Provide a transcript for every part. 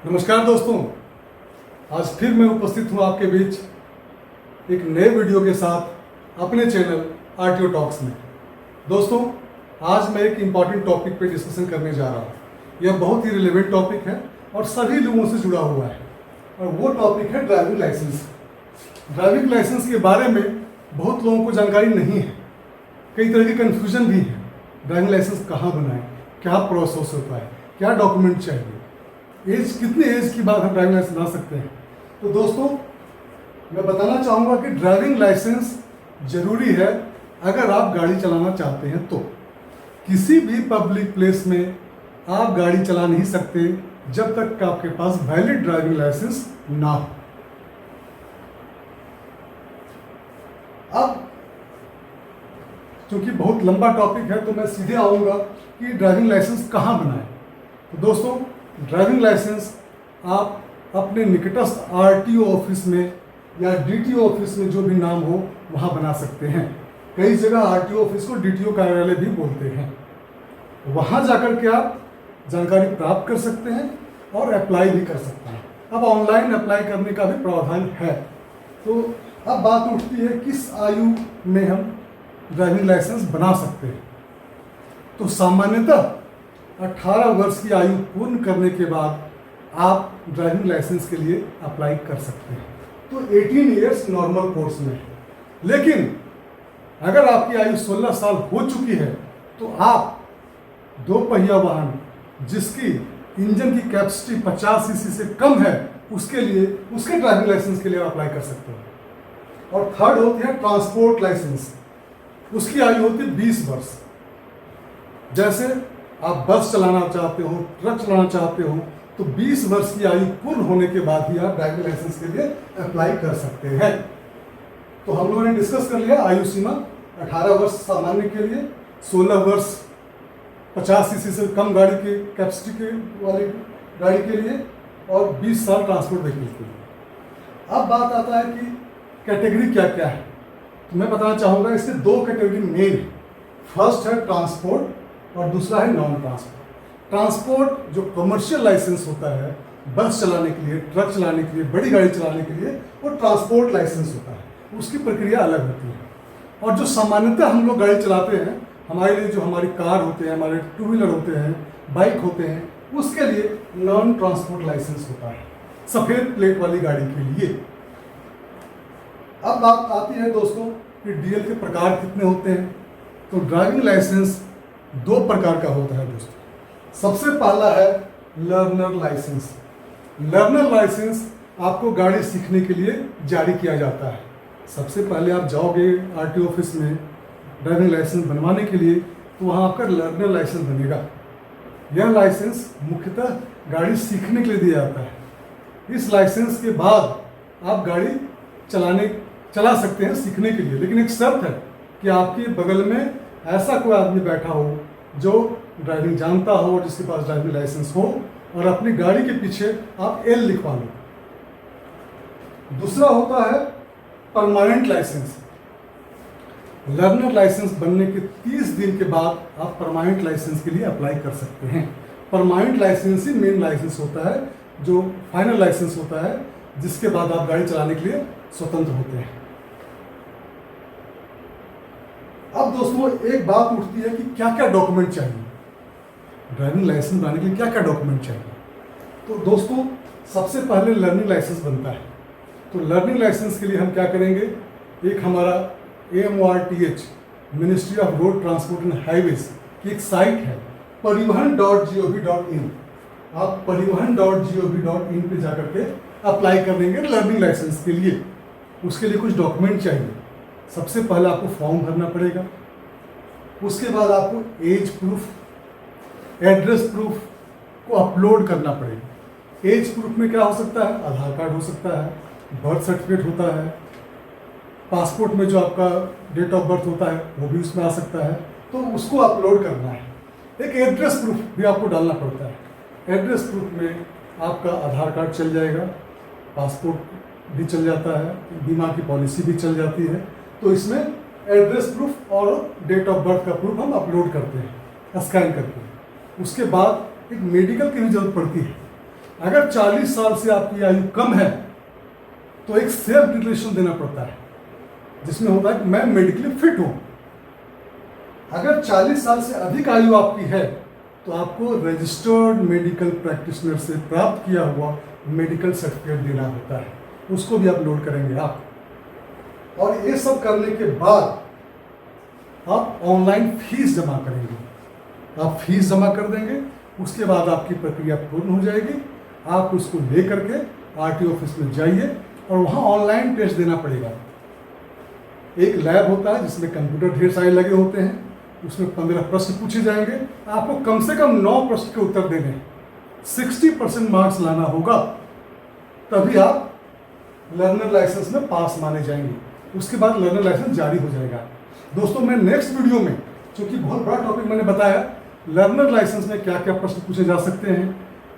नमस्कार दोस्तों, आज फिर मैं उपस्थित हूँ आपके बीच एक नए वीडियो के साथ अपने चैनल आरटीओ टॉक्स में। दोस्तों, आज मैं एक इम्पॉर्टेंट टॉपिक पे डिस्कशन करने जा रहा हूँ। यह बहुत ही रिलेवेंट टॉपिक है और सभी लोगों से जुड़ा हुआ है, और वो टॉपिक है ड्राइविंग लाइसेंस। ड्राइविंग लाइसेंस के बारे में बहुत लोगों को जानकारी नहीं है, कई तरह की कन्फ्यूजन भी है। ड्राइविंग लाइसेंस कहाँ बनाएं, क्या प्रोसेस होता है, क्या डॉक्यूमेंट चाहिए, कितने एज की बाद हम ड्राइविंग लाइसेंस बना सकते हैं। तो दोस्तों, मैं बताना चाहूँगा कि ड्राइविंग लाइसेंस ज़रूरी है अगर आप गाड़ी चलाना चाहते हैं। तो किसी भी पब्लिक प्लेस में आप गाड़ी चला नहीं सकते जब तक कि आपके पास वैलिड ड्राइविंग लाइसेंस ना हो। अब क्योंकि बहुत लंबा टॉपिक है तो मैं सीधे आऊँगा कि ड्राइविंग लाइसेंस कहाँ बनाएं। तो दोस्तों, ड्राइविंग लाइसेंस आप अपने निकटस्थ आरटीओ ऑफिस में या डीटीओ ऑफिस में, जो भी नाम हो, वहाँ बना सकते हैं। कई जगह आरटीओ ऑफिस को डीटीओ कार्यालय भी बोलते हैं। वहाँ जाकर के आप जानकारी प्राप्त कर सकते हैं और अप्लाई भी कर सकते हैं। अब ऑनलाइन अप्लाई करने का भी प्रावधान है। तो अब बात उठती है किस आयु में हम ड्राइविंग लाइसेंस बना सकते हैं। तो सामान्यतः 18 वर्ष की आयु पूर्ण करने के बाद आप ड्राइविंग लाइसेंस के लिए अप्लाई कर सकते हैं। तो 18 ईयर्स नॉर्मल कोर्स में है। लेकिन अगर आपकी आयु 16 साल हो चुकी है तो आप दो पहिया वाहन जिसकी इंजन की कैपेसिटी 50 सीसी से कम है उसके ड्राइविंग लाइसेंस के लिए अप्लाई कर सकते हैं। और थर्ड होती है ट्रांसपोर्ट लाइसेंस। उसकी आयु होती है 20 वर्ष। जैसे आप बस चलाना चाहते हो, ट्रक चलाना चाहते हो, तो 20 वर्ष की आयु पूर्ण होने के बाद ही आप ड्राइविंग लाइसेंस के लिए अप्लाई कर सकते हैं। तो हम लोगों ने डिस्कस कर लिया आयु सीमा 18 वर्ष सामान्य के लिए, 16 वर्ष 50 सीसी से कम गाड़ी के कैपेसिटी के वाली गाड़ी के लिए, और 20 साल ट्रांसपोर्ट व्हीकल के लिए। अब बात आता है कि कैटेगरी क्या क्या है। तो मैं बताना चाहूँगा, इसके दो कैटेगरी मेन है। फर्स्ट है ट्रांसपोर्ट और दूसरा है नॉन ट्रांसपोर्ट। ट्रांसपोर्ट जो कमर्शियल लाइसेंस होता है, बस चलाने के लिए, ट्रक चलाने के लिए, बड़ी गाड़ी चलाने के लिए, वो ट्रांसपोर्ट लाइसेंस होता है। उसकी प्रक्रिया अलग होती है। और जो सामान्यतः हम लोग गाड़ी चलाते हैं, हमारे लिए जो हमारी कार होते हैं, हमारे टू व्हीलर होते हैं, बाइक होते हैं, उसके लिए नॉन ट्रांसपोर्ट लाइसेंस होता है, सफ़ेद प्लेट वाली गाड़ी के लिए। अब बात आती है दोस्तों कि डीएल के प्रकार कितने होते हैं। तो ड्राइविंग लाइसेंस दो प्रकार का होता है दोस्तों। सबसे पहला है लर्नर लाइसेंस। लर्नर लाइसेंस आपको गाड़ी सीखने के लिए जारी किया जाता है। सबसे पहले आप जाओगे आरटीओ ऑफिस में ड्राइविंग लाइसेंस बनवाने के लिए, तो वहाँ आपका लर्नर लाइसेंस बनेगा। यह लाइसेंस मुख्यतः गाड़ी सीखने के लिए दिया जाता है। इस लाइसेंस के बाद आप गाड़ी चला सकते हैं सीखने के लिए, लेकिन एक शर्त है कि आपके बगल में ऐसा कोई आदमी बैठा हो जो ड्राइविंग जानता हो और जिसके पास ड्राइविंग लाइसेंस हो, और अपनी गाड़ी के पीछे आप एल लिखवा लो। दूसरा होता है परमानेंट लाइसेंस। लर्नर लाइसेंस बनने के 30 दिन के बाद आप परमानेंट लाइसेंस के लिए अप्लाई कर सकते हैं। परमानेंट लाइसेंस ही मेन लाइसेंस होता है, जो फाइनल लाइसेंस होता है, जिसके बाद आप गाड़ी चलाने के लिए स्वतंत्र होते हैं। अब दोस्तों, एक बात उठती है कि क्या क्या डॉक्यूमेंट चाहिए ड्राइविंग लाइसेंस बनाने के लिए। क्या क्या डॉक्यूमेंट चाहिए? तो दोस्तों, सबसे पहले लर्निंग लाइसेंस बनता है। तो लर्निंग लाइसेंस के लिए हम क्या करेंगे, एक हमारा AMRTH ministry of road transport and highways की एक साइट है, परिवहन.gov.in। आप परिवहन.gov.in पे जाकर के अप्लाई कर देंगे लर्निंग लाइसेंस के लिए। उसके लिए कुछ डॉक्यूमेंट चाहिए। सबसे पहले आपको फॉर्म भरना पड़ेगा। उसके बाद आपको एज प्रूफ, एड्रेस प्रूफ को अपलोड करना पड़ेगा। एज प्रूफ में क्या हो सकता है? आधार कार्ड हो सकता है, बर्थ सर्टिफिकेट होता है, पासपोर्ट में जो आपका डेट ऑफ बर्थ होता है वो भी उसमें आ सकता है। तो उसको अपलोड करना है। एक एड्रेस प्रूफ भी आपको डालना पड़ता है। एड्रेस प्रूफ में आपका आधार कार्ड चल जाएगा, पासपोर्ट भी चल जाता है, बीमा की पॉलिसी भी चल जाती है। तो इसमें एड्रेस प्रूफ और डेट ऑफ बर्थ का प्रूफ हम अपलोड करते हैं स्कैन करके। उसके बाद एक मेडिकल की भी जरूरत पड़ती है। अगर 40 साल से आपकी आयु कम है तो एक सेल्फ डिक्लेरेशन देना पड़ता है, जिसमें होता है कि मैं मेडिकली फिट हूं। अगर 40 साल से अधिक आयु आपकी है तो आपको रजिस्टर्ड मेडिकल प्रैक्टिशनर से प्राप्त किया हुआ मेडिकल सर्टिफिकेट देना होता है, उसको भी अपलोड करेंगे आप। और ये सब करने के बाद आप ऑनलाइन फीस जमा करेंगे। आप फीस जमा कर देंगे, उसके बाद आपकी प्रक्रिया पूर्ण हो जाएगी। आप उसको ले करके आरटीओ ऑफिस में जाइए और वहाँ ऑनलाइन टेस्ट देना पड़ेगा। एक लैब होता है जिसमें कंप्यूटर ढेर सारे लगे होते हैं, उसमें 15 प्रश्न पूछे जाएंगे। आपको कम से कम 9 प्रश्न के उत्तर देने हैं, 60% मार्क्स लाना होगा, तभी आप लर्नर लाइसेंस में पास माने जाएंगे। उसके बाद लर्नर लाइसेंस जारी हो जाएगा। दोस्तों, मैं नेक्स्ट वीडियो में, चूंकि बहुत बड़ा टॉपिक मैंने बताया, लर्नर लाइसेंस में क्या क्या प्रश्न पूछे जा सकते हैं,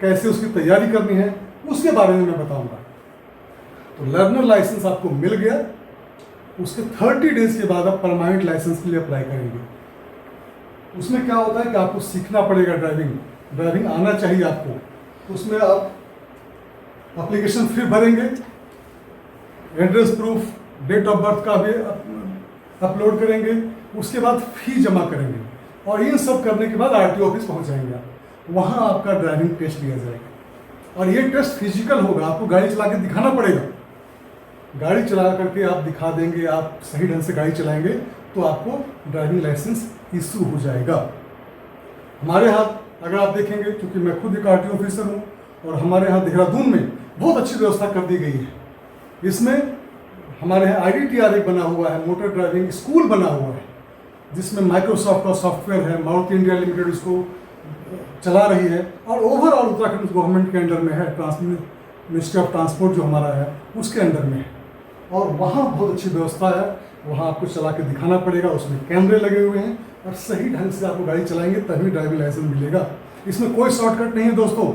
कैसे उसकी तैयारी करनी है, उसके बारे में मैं बताऊंगा। तो लर्नर लाइसेंस आपको मिल गया, उसके 30 डेज के बाद आप परमानेंट लाइसेंस के लिए अप्लाई करेंगे। उसमें क्या होता है कि आपको सीखना पड़ेगा ड्राइविंग आना चाहिए आपको। उसमें आप एप्लीकेशन फिर भरेंगे, address proof, date of birth का भी अपलोड करेंगे, उसके बाद फी जमा करेंगे और ये सब करने के बाद आरटीओ ऑफिस पहुंच जाएंगे आप। वहाँ आपका ड्राइविंग टेस्ट लिया जाएगा और ये टेस्ट फिजिकल होगा। आपको गाड़ी चला के दिखाना पड़ेगा। गाड़ी चला करके आप दिखा देंगे, आप सही ढंग से गाड़ी चलाएंगे तो आपको ड्राइविंग लाइसेंस इशू हो जाएगा। हमारे यहाँ अगर आप देखेंगे, क्योंकि मैं खुद एक आरटीओ ऑफिसर हूँ, और हमारे यहाँ देहरादून में बहुत अच्छी व्यवस्था कर दी गई है। इसमें हमारे यहाँ IDTR एक बना हुआ है, मोटर ड्राइविंग स्कूल बना हुआ है, जिसमें माइक्रोसॉफ्ट का सॉफ्टवेयर है, मारुति इंडिया लिमिटेड उसको चला रही है, और ओवरऑल उत्तराखंड गवर्नमेंट के अंडर में है, मिनिस्ट्री ऑफ ट्रांसपोर्ट जो हमारा है उसके अंडर में है। और वहाँ बहुत अच्छी व्यवस्था है, वहाँ आपको चला के दिखाना पड़ेगा। उसमें कैमरे लगे हुए हैं और सही ढंग से आपको गाड़ी चलाएंगे तभी ड्राइविंग लाइसेंस मिलेगा। इसमें कोई शॉर्टकट नहीं है दोस्तों,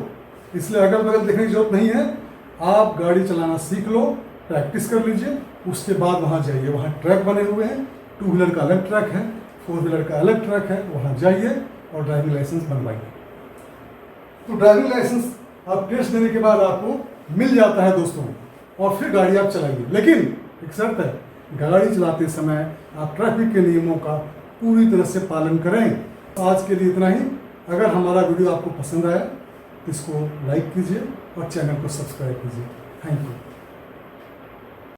इसलिए अगल बगल देखने की जरूरत नहीं है। आप गाड़ी चलाना सीख लो, प्रैक्टिस कर लीजिए, उसके बाद वहाँ जाइए। वहाँ ट्रैक बने हुए हैं, 2 व्हीलर का अलग ट्रैक है, 4 व्हीलर का अलग ट्रैक है, वहाँ जाइए और ड्राइविंग लाइसेंस बनवाइए। तो ड्राइविंग लाइसेंस आप टेस्ट देने के बाद आपको मिल जाता है दोस्तों, और फिर गाड़ी आप चलाइए। लेकिन एक शर्त है, गाड़ी चलाते समय आप ट्रैफिक के नियमों का पूरी तरह से पालन करें। आज के लिए इतना ही। अगर हमारा वीडियो आपको पसंद आया तो इसको लाइक कीजिए और चैनल को सब्सक्राइब कीजिए। Thank you.